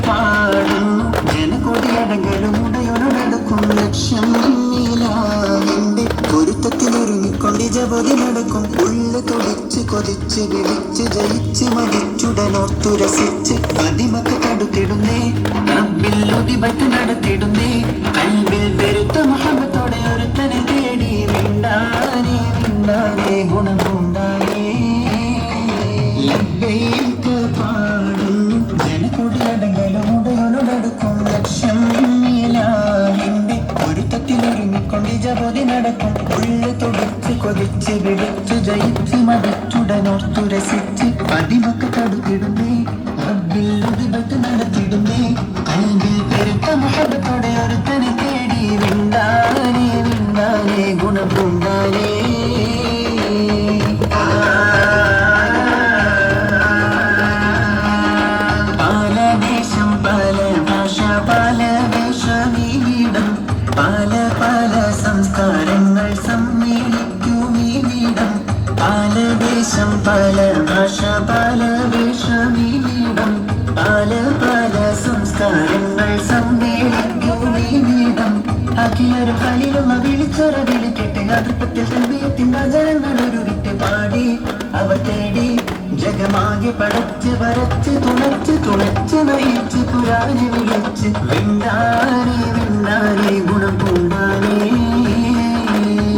പാടുന്നു ജനകൊടിയടങ്ങളും ഉടയൊടക്കും ലക്ഷ്യം നീലാവിന്റെ പൊരുത്തത്തിലൊരുങ്ങിക്കൊണ്ട് ജപതി നടക്കും ഉള്ളു തൊടിച്ച് കൊതിച്ച് വിളിച്ച് ജയിച്ച് മതിച്ചുടനോർത്തു രസിച്ച് പതിമക്ക് തടുത്തിടുന്നേ റബ്ബിൽ ഉദിബത്ത് നടത്തിടുന്നേ കൽബിൽ പെരുത്ത മുഹബത്തോടെ ഒരുത്തനെ തേടി വിണ്ടാനേ വിണ്ടാനേ ഗുണമുണ്ടായേ ലബ്ബൈക പാടുന്നു ജനകൊടിയടങ്ങളും ഉടയൊടക്കും ലക്ഷ്യം നീലാവിന്റെ പൊരുത്തത്തിലൊരുങ്ങിക്കൊണ്ട് ജപതി നടക്കും ഉള്ളു തൊടിച്ച് കൊതിച്ച് വിളിച്ച് ജയിച്ച് മതിച്ചുടനോർത്തു രസിച്ച് പതിമക്ക് തടുത്തിടുന്നേ റബ്ബിൽ ഉദിബത്ത് നടത്തിടുന്നേ കൽബിൽ പെരുത്ത മുഹബത്തോടെ ഒരുത്തനെ തേടി വിണ്ടാനേ വിണ്ടാനേ ഗുണമുണ്ടാനേ പല പല സംസ്കാരങ്ങൾ സമ്മേളിക്കുമീവിടം പല ദേശം പല ഭാഷ പല വേഷമീവിടം പല പല സംസ്കാരങ്ങൾ സമ്മേളിക്കുമീവിടം അഖിലൊരു കളിലുള്ള വിളിച്ചൊര വിളിക്കട്ടെ അതിർപ്പത്തിൽ തൽബിയത്തിൻ വചനങ്ങൾ ഉരുവിട്ട് പാടി അവർ തേടി ജഗമാകെ പടച്ച് വരച്ച് തുണച്ച് നയിച്ച് പുരാനെ വിളിച്ച് വിണ്ടാനേ വിണ്ടാനേ ഗുണം പൂണ്ടാനേ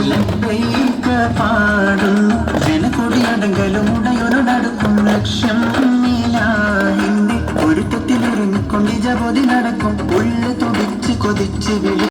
ലബ്ബൈക പാടുന്നു ജനകൊടിയടങ്ങളും ഉടയൊടക്കും ലക്ഷ്യം നീലാഹിന്റെ പൊരുത്തത്തിലൊരുങ്ങിക്കൊണ്ട് ജപതി നടക്കും ഉള്ളു തുടിച്ച് കൊതിച്ച് വിളി